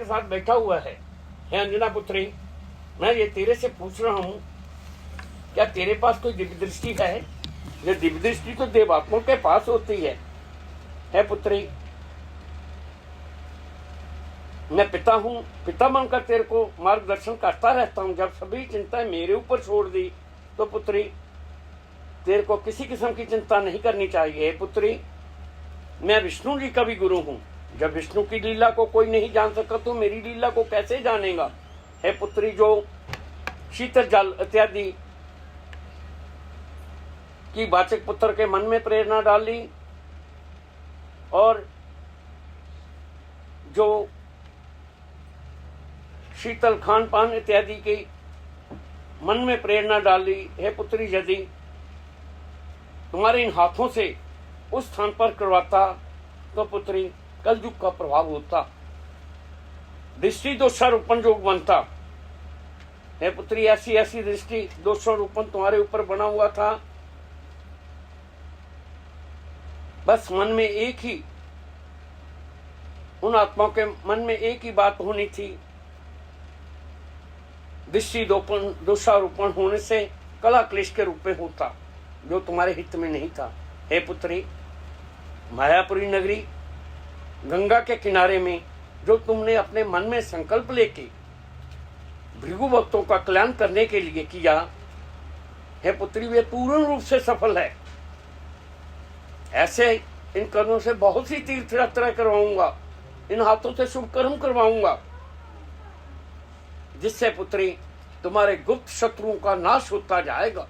के साथ बैठा हुआ है। हे अंजना पुत्री, मैं ये तेरे से पूछ रहा हूँ, क्या तेरे पास कोई दिव्य दृष्टि है? ये दिव्य दृष्टि तो देवात्माओं के पास होती है। हे पुत्री, मैं पिता हूँ, पिता बनकर तेरे को मार्गदर्शन करता रहता हूँ। जब सभी चिंताएं मेरे ऊपर छोड़ दी तो पुत्री तेरे को किसी किस्म की चिंता नहीं करनी चाहिए। पुत्री, मैं विष्णु जी का भी गुरु हूँ। जब विष्णु की लीला को कोई नहीं जान सका तो मेरी लीला को कैसे जानेगा? हे पुत्री, जो शीतल जल इत्यादि की वाचक पुत्र के मन में प्रेरणा डाली और जो शीतल खान पान इत्यादि के मन में प्रेरणा डाली, हे पुत्री, यदि तुम्हारे इन हाथों से उस स्थान पर करवाता तो पुत्री कलयुग का प्रभाव होता, दृष्टि दोषारोपण योग बनता। हे पुत्री, ऐसी ऐसी दृष्टि दोषारोपण तुम्हारे ऊपर बना हुआ था। बस मन में एक ही, उन आत्माओं के मन में एक ही बात होनी थी, दृष्टि दोषारोपण होने से कला क्लेश के रूप में होता, जो तुम्हारे हित में नहीं था। हे पुत्री, मायापुरी नगरी गंगा के किनारे में जो तुमने अपने मन में संकल्प लेके भृगु भक्तों का कल्याण करने के लिए किया, हे पुत्री, वे पूर्ण रूप से सफल है। ऐसे इन कर्मों से बहुत सी तीर्थ यात्रा करवाऊंगा, इन हाथों से शुभ कर्म करवाऊंगा, जिससे पुत्री तुम्हारे गुप्त शत्रुओं का नाश होता जाएगा।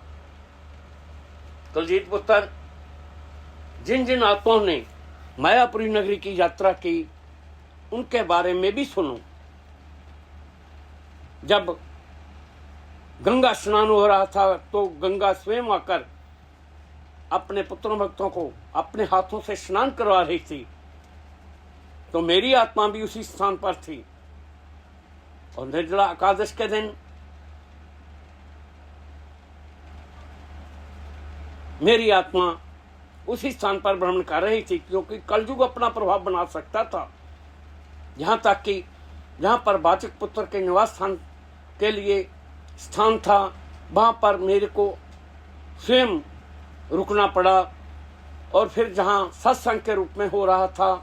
कुलजीत पुत्र, जिन जिन आत्माओं ने मायापुरी नगरी की यात्रा की, उनके बारे में भी सुनो। जब गंगा स्नान हो रहा था तो गंगा स्वयं आकर अपने पुत्र भक्तों को अपने हाथों से स्नान करवा रही थी, तो मेरी आत्मा भी उसी स्थान पर थी। और निर्जला एकादश के दिन मेरी आत्मा उसी स्थान पर भ्रमण कर रही थी, क्योंकि कलयुग अपना प्रभाव बना सकता था। यहाँ तक कि जहाँ पर वाचक पुत्र के निवास स्थान के लिए स्थान था, वहाँ पर मेरे को स्वयं रुकना पड़ा। और फिर जहाँ सत्संग के रूप में हो रहा था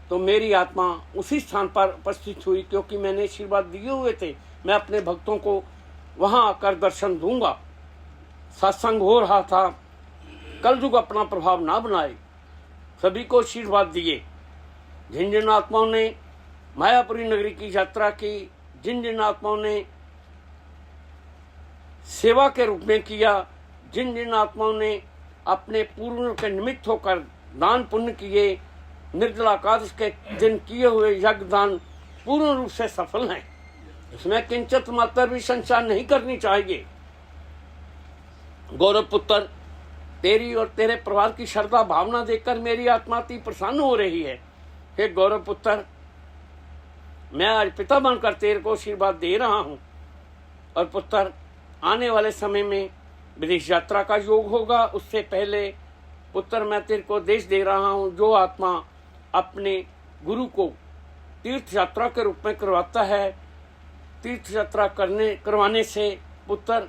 तो मेरी आत्मा उसी स्थान पर उपस्थित हुई, क्योंकि मैंने आशीर्वाद दिए हुए थे मैं अपने भक्तों को वहाँ आकर दर्शन दूंगा। सत्संग हो रहा था, कलयुग अपना प्रभाव ना बनाए, सभी को आशीर्वाद दिए। जिन जिन आत्माओं ने मायापुरी नगरी की यात्रा की, जिन जिन आत्माओं ने सेवा के रूप में किया, जिन जिन आत्माओं ने अपने पूर्वों के निमित्त होकर दान पुण्य किए, निर्जला एकादश के दिन किए हुए यज्ञ दान पूर्ण रूप से सफल हैं। इसमें किंचित मात्र भी संशय नहीं करनी चाहिए। गौरव पुत्र, तेरी और तेरे परिवार की श्रद्धा भावना देखकर मेरी आत्मा अति प्रसन्न हो रही है। हे गौरव पुत्र, मैं आज पिता बनकर तेरे को आशीर्वाद दे रहा हूँ। और पुत्र, आने वाले समय में विदेश यात्रा का योग होगा। उससे पहले पुत्र, मैं तेरे को देश दे रहा हूँ। जो आत्मा अपने गुरु को तीर्थ यात्रा के रूप में करवाता है, तीर्थ यात्रा करवाने से पुत्र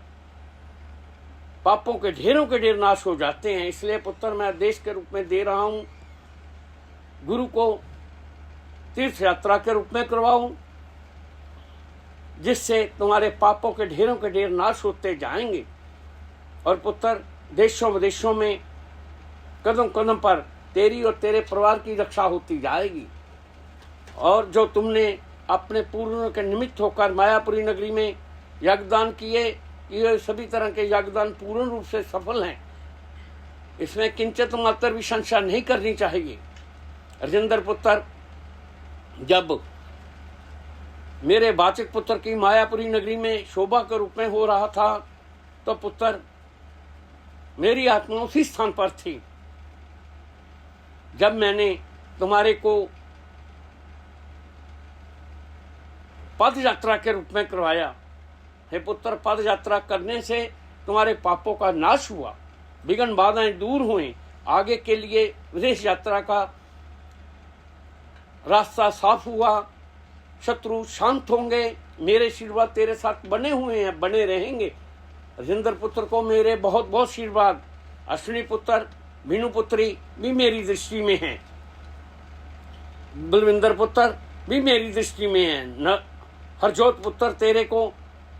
पापों के ढेर नाश हो जाते हैं। इसलिए पुत्र, मैं देश के रूप में दे रहा हूँ, गुरु को तीर्थ यात्रा के रूप में करवाऊं, जिससे तुम्हारे पापों के ढेर नाश होते जाएंगे। और पुत्र, देशों विदेशों में कदम कदम पर तेरी और तेरे परिवार की रक्षा होती जाएगी। और जो तुमने अपने पूर्वजों के निमित्त होकर मायापुरी नगरी में यज्ञदान किए, ये सभी तरह के यज्ञदान पूर्ण रूप से सफल हैं। इसमें किंचित मात्र भी संशय नहीं करनी चाहिए। राजेंद्र पुत्र, जब मेरे वाचक पुत्र की मायापुरी नगरी में शोभा के रूप में हो रहा था, तो पुत्र मेरी आत्मा उसी स्थान पर थी। जब मैंने तुम्हारे को पद यात्रा के रूप में करवाया, हे पुत्र, पद यात्रा करने से तुम्हारे पापों का नाश हुआ, विघ्न बाधाएं दूर हुई, आगे के लिए विदेश यात्रा का रास्ता साफ हुआ। शत्रु शांत होंगे। मेरे आशीर्वाद तेरे साथ बने हुए हैं, बने रहेंगे। राजेंद्र पुत्र को मेरे बहुत बहुत आशीर्वाद। अश्विनी पुत्र, मीनू पुत्री भी मेरी दृष्टि में है, बलविंदर पुत्र भी मेरी दृष्टि में है। न हरजोत पुत्र, तेरे को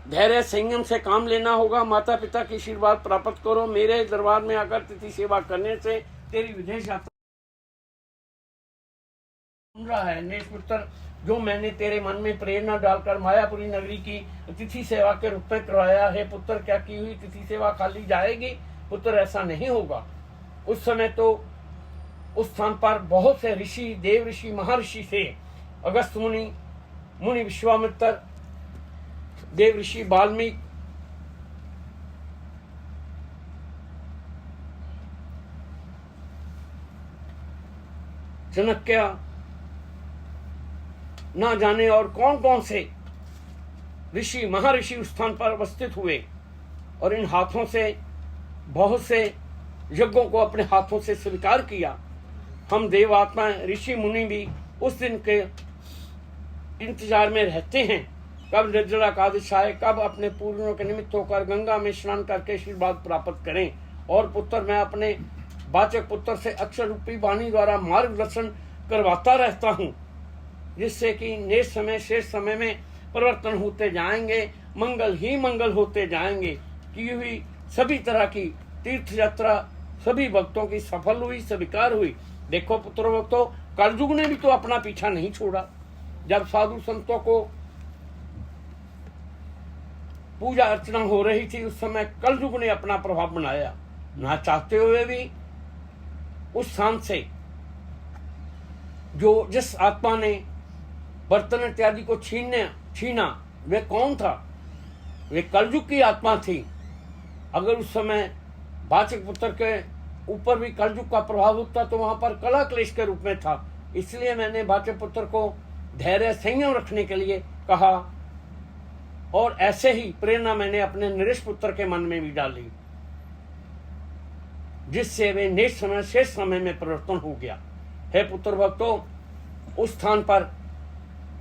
धैर्य संयम से काम लेना होगा। माता पिता की आशीर्वाद प्राप्त करो। मेरे दरबार में आकर तिथि सेवा करने से तेरी विदेश यात्रा सुन रहा है। नेश पुत्र, जो मैंने तेरे मन में प्रेरणा डालकर मायापुरी नगरी की तिथि सेवा के रूप में करवाया है पुत्र, क्या की हुई तिथि सेवा खाली जाएगी? पुत्र, ऐसा नहीं होगा। उस समय तो उस स्थान पर बहुत से ऋषि, देव ऋषि, महर्षि थे। अगस्त मुनि, मुनि विश्वामित्र, देव ऋषि वाल्मीकि, चाणक्य, ना जाने और कौन कौन से ऋषि महर्षि उस स्थान पर अवस्थित हुए और इन हाथों से बहुत से यज्ञों को अपने हाथों से स्वीकार किया। हम देवात्मा ऋषि मुनि भी उस दिन के इंतजार में रहते हैं, कब निर्जला एकादशी आए, कब अपने पूर्वजों के निमित्त होकर गंगा में स्नान करके आशीर्वाद प्राप्त करें। और पुत्र, मैं अपने वाचक पुत्र से अक्षर रूपी वाणी द्वारा मार्गदर्शन करवाता रहता हूँ, जिससे कि नेक्स्ट समय शेष समय में परिवर्तन होते जाएंगे, मंगल ही मंगल होते जाएंगे। की हुई सभी तरह की तीर्थ यात्रा सभी भक्तों की सफल हुई, स्वीकार हुई। देखो पुत्र भक्तों, कलयुग ने भी तो अपना पीछा नहीं छोड़ा। जब साधु संतों को पूजा अर्चना हो रही थी, उस समय कलयुग ने अपना प्रभाव बनाया। ना चाहते हुए भी उस स्थान से जो जिस आत्मा ने बर्तन इत्यादि को छीना, वे कौन था? वे कलयुग की आत्मा थी। अगर उस समय वाचक पुत्र के ऊपर भी कलयुग का प्रभाव होता तो वहां पर कला क्लेश के रूप में था। इसलिए मैंने वाचक पुत्र को धैर्य संयम रखने के लिए कहा, और ऐसे ही प्रेरणा मैंने अपने नरेश पुत्र के मन में भी डाली, जिससे वे नेक्स्ट समय शेष समय में परिवर्तन हो गया। हे पुत्र भक्तों, उस स्थान पर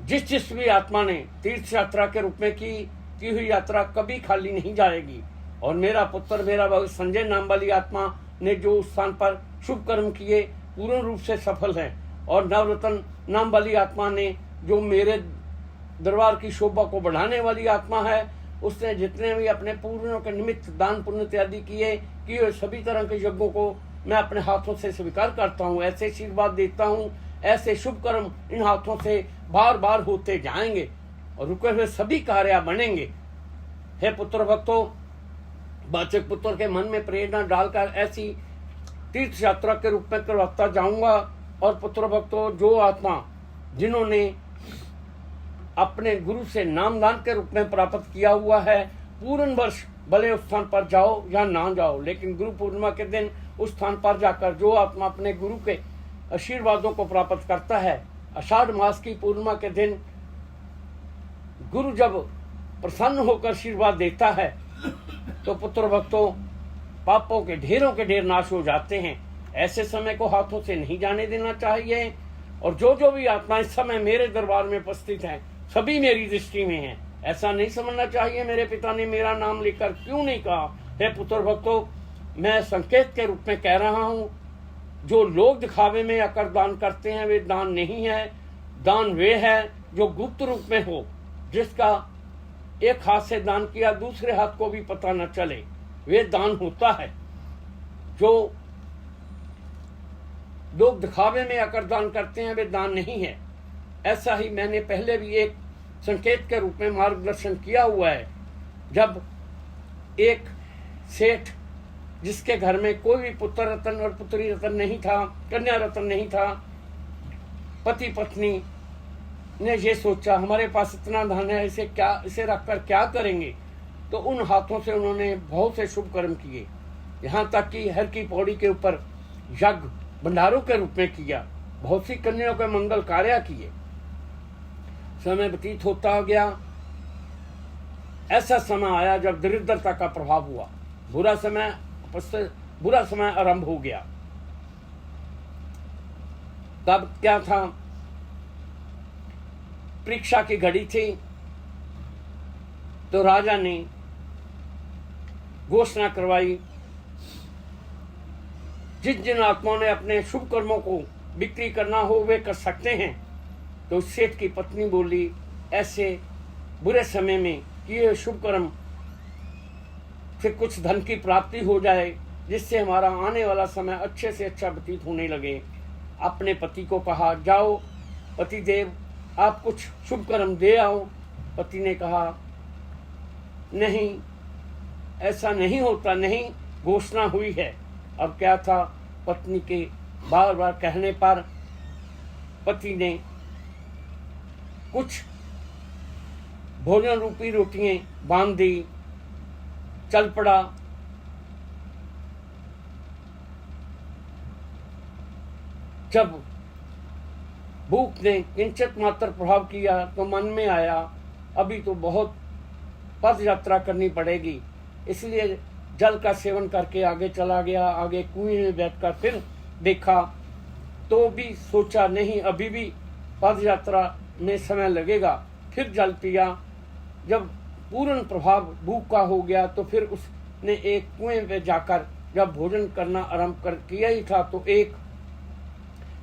जिस भी आत्मा ने तीर्थ यात्रा के रूप में की हुई यात्रा कभी खाली नहीं जाएगी। और मेरा पुत्र, मेरा भक्त संजय नाम वाली आत्मा ने जो उस स्थान पर शुभ कर्म किए पूर्ण रूप से सफल है। और नवरत्न नाम वाली आत्मा ने जो मेरे दरबार की शोभा को बढ़ाने वाली आत्मा है, उसने जितने भी अपने पूर्वजों के निमित्त दान पुण्य इत्यादि किए सभी तरह के यज्ञों को मैं अपने हाथों से स्वीकार करता हूँ। ऐसे आशीर्वाद देता हूँ, ऐसे शुभ कर्म इन हाथों से बार बार होते जाएंगे और रुके हुए सभी कार्य बनेंगे। हे पुत्र भक्तों, वाचक पुत्र के मन में प्रेरणा डालकर ऐसी तीर्थ यात्रा के रूप में करवाता जाऊंगा। और पुत्र भक्तों, जो आत्मा जिन्होंने अपने गुरु से नामदान के रूप में प्राप्त किया हुआ है, पूर्ण वर्ष भले उस स्थान पर जाओ या ना जाओ, लेकिन गुरु पूर्णिमा के दिन उस स्थान पर जाकर जो आत्मा अपने गुरु के आशीर्वादों को प्राप्त करता है, आषाढ़ मास की पूर्णिमा के दिन गुरु जब प्रसन्न होकर आशीर्वाद देता है तो पुत्र भक्तों, पापों के ढेर नाश हो जाते हैं। ऐसे समय को हाथों से नहीं जाने देना चाहिए। और जो भी आत्मा इस समय मेरे दरबार में उपस्थित है, सभी मेरी दृष्टि में है। ऐसा नहीं समझना चाहिए मेरे पिता ने मेरा नाम लेकर क्यों नहीं कहा। हे पुत्र भक्तों, मैं संकेत के रूप में कह रहा हूँ, जो लोग दिखावे में आकर दान करते हैं वे दान नहीं है। दान वे है जो गुप्त रूप में हो, जिसका एक हाथ से दान किया दूसरे हाथ को भी पता न चले, वे दान होता है। जो लोग दिखावे में आकर दान करते हैं वे दान नहीं है। ऐसा ही मैंने पहले भी एक संकेत के रूप में मार्गदर्शन किया हुआ है। जब एक सेठ जिसके घर में कोई भी पुत्र रत्न और पुत्री रत्न नहीं था, कन्या रत्न नहीं था, पति पत्नी ने ये सोचा हमारे पास इतना धन है, इसे रखकर क्या करेंगे। तो उन हाथों से उन्होंने बहुत से शुभ कर्म किए, यहाँ तक कि हर की पौड़ी के ऊपर यज्ञ भंडारों के रूप में किया, बहुत सी कन्याओं के मंगल कार्य किए। समय व्यतीत होता गया, ऐसा समय आया जब दरिद्रता का प्रभाव हुआ, बुरा समय आरंभ हो गया। तब क्या था, परीक्षा की घड़ी थी तो राजा ने घोषणा करवाई, जिन जिन आत्माओं ने अपने शुभ कर्मों को बिक्री करना हो वे कर सकते हैं। तो सेठ की पत्नी बोली, ऐसे बुरे समय में किए शुभ कर्म से कुछ धन की प्राप्ति हो जाए, जिससे हमारा आने वाला समय अच्छे से अच्छा व्यतीत होने लगे। अपने पति को कहा, जाओ पतिदेव आप कुछ शुभ कर्म दे आओ। पति ने कहा, नहीं ऐसा नहीं होता, नहीं घोषणा हुई है। अब क्या था, पत्नी के बार बार कहने पर पति ने कुछ भोजन रूपी रोटियां बांध दी, चल पड़ा। जब भूख ने किंचित मात्र प्रभाव किया तो मन में आया, अभी तो बहुत पद यात्रा करनी पड़ेगी, इसलिए जल का सेवन करके आगे चला गया। आगे कुएं में बैठकर फिर देखा तो भी सोचा नहीं, अभी भी पद यात्रा में समय लगेगा। फिर जल पिया। जब पूर्ण प्रभाव भूख का हो गया तो फिर उसने एक कुएं पे जाकर जब भोजन करना आरंभ कर किया ही था तो एक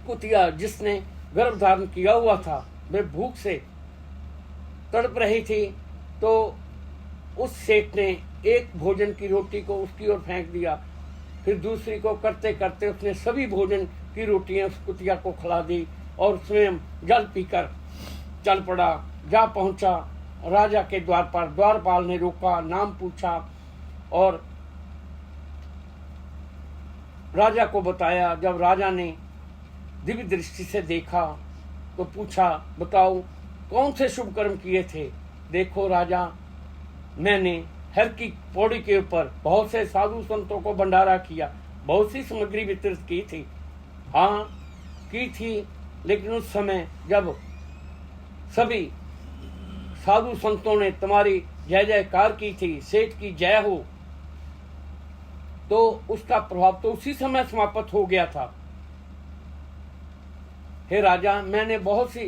कुतिया जिसने गर्भ धारण किया हुआ था वे भूख से तड़प रही थी। तो उस सेठ ने एक भोजन की रोटी को उसकी ओर फेंक दिया, फिर दूसरी को करते करते उसने सभी भोजन की रोटियां उस कुतिया को खिला दी और स्वयं जल पीकर चल पड़ा। जा पहुंचा राजा के द्वार पर। द्वारपाल ने रोका, नाम पूछा और राजा को बताया। जब राजा ने दिव्य दृष्टि से देखा तो पूछा, बताओ कौन से शुभ कर्म किए थे। देखो राजा, मैंने हर की पौड़ी के ऊपर बहुत से साधु संतों को भंडारा किया, बहुत सी सामग्री वितरित की थी। हाँ की थी, लेकिन उस समय जब सभी साधु संतों ने तुम्हारी जय जयकार की थी, सेठ की जय हो, तो उसका प्रभाव तो उसी समय समाप्त हो गया था। हे राजा, मैंने बहुत सी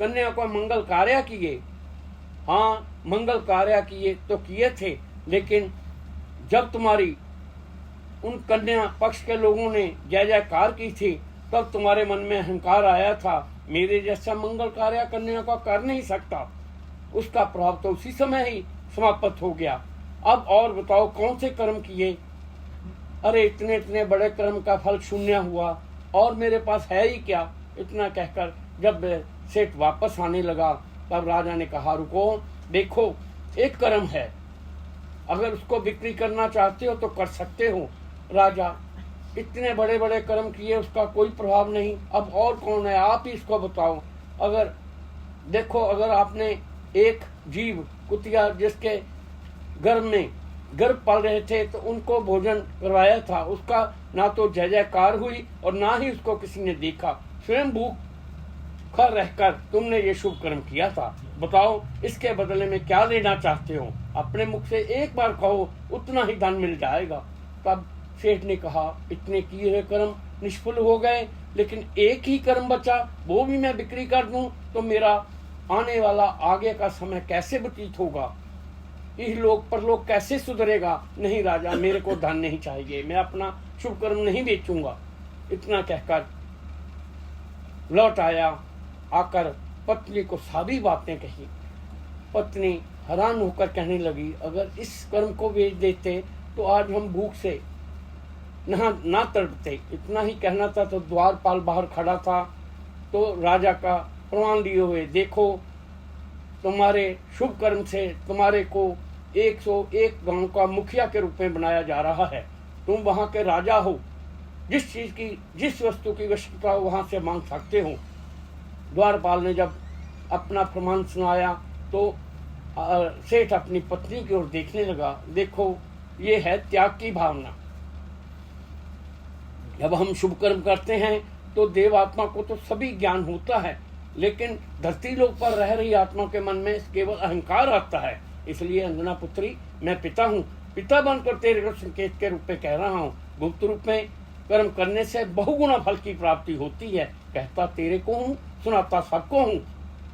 कन्या को मंगल कार्य किए। हाँ मंगल कार्य किए तो किए थे, लेकिन जब तुम्हारी उन कन्या पक्ष के लोगों ने जय जयकार की थी तब तुम्हारे मन में अहंकार आया था, मेरे जैसा मंगल कार्य कन्या का कर नहीं सकता। उसका प्रभाव तो उसी समय ही समाप्त हो गया। अब और बताओ कौन से कर्म किए। अरे इतने इतने बड़े कर्म का फल शून्य हुआ और मेरे पास है ही क्या। इतना कहकर जब सेठ वापस आने लगा तब राजा ने कहा, रुको, देखो एक कर्म है, अगर उसको बिक्री करना चाहते हो तो कर सकते हो। राजा, इतने बड़े बड़े कर्म किए उसका कोई प्रभाव नहीं, अब और कौन है, आप ही इसको बताओ। अगर देखो, अगर आपने एक जीव कुतिया जिसके गर्भ में गर्भ पाल रहे थे तो उनको भोजन करवाया था, उसका ना तो जय जयकार हुई और ना ही उसको किसी ने देखा, स्वयं भूखा रहकर तुमने ये शुभ कर्म किया था। बताओ इसके बदले में क्या लेना चाहते हो। अपने मुख से एक बार कहो, उतना ही धन मिल जाएगा। तब सेठ ने कहा, इतने किए हुए कर्म निष्फल हो गए, लेकिन एक ही कर्म बचा, वो भी मैं बिक्री कर दूं तो मेरा आने वाला आगे का समय कैसे व्यतीत होगा, इस लोक पर लोग कैसे सुधरेगा। नहीं राजा, मेरे को धन नहीं चाहिए, मैं अपना शुभ कर्म नहीं बेचूंगा। इतना कहकर लौट आया। आकर पत्नी को सारी बातें कही। पत्नी हैरान होकर कहने लगी, अगर इस कर्म को बेच देते तो आज हम भूख से ना तड़पते। इतना ही कहना था तो द्वारपाल बाहर खड़ा था। तो राजा का प्रमाण लिए हुए, देखो तुम्हारे शुभ कर्म से तुम्हारे को 101 गांव का मुखिया के रूप में बनाया जा रहा है। तुम वहां के राजा हो, जिस चीज की जिस वस्तु की आवश्यकता हो वहां से मांग सकते हो। द्वारपाल ने जब अपना प्रमाण सुनाया तो सेठ अपनी पत्नी की ओर देखने लगा। देखो ये है त्याग की भावना। जब हम शुभ कर्म करते हैं तो देव आत्मा को तो सभी ज्ञान होता है, लेकिन धरती लोक पर रह रही आत्मा के मन में केवल अहंकार आता है। इसलिए अंजना पुत्री, मैं पिता हूँ, पिता बनकर तेरे को संकेत के रूप में कह रहा हूँ। गुप्त रूप में कर्म करने से बहुगुना फल की प्राप्ति होती है। कहता तेरे को हूँ, सुनाता सबको हूँ।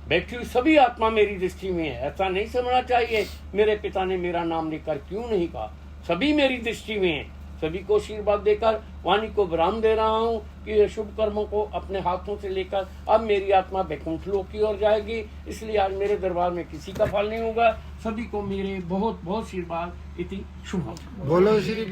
बैठी हुई सभी आत्मा मेरी दृष्टि में है। ऐसा नहीं समझना चाहिए मेरे पिता ने मेरा नाम लेकर क्यों नहीं कहा, सभी मेरी दृष्टि में है। सभी को आशीर्वाद देकर वाणी को विराम दे रहा हूँ कि ये शुभ कर्मों को अपने हाथों से लेकर अब मेरी आत्मा वैकुंठ लोक की ओर जाएगी। इसलिए आज मेरे दरबार में किसी का फल नहीं होगा। सभी को मेरे बहुत बहुत आशीर्वाद। इति शुभम। बोलो श्री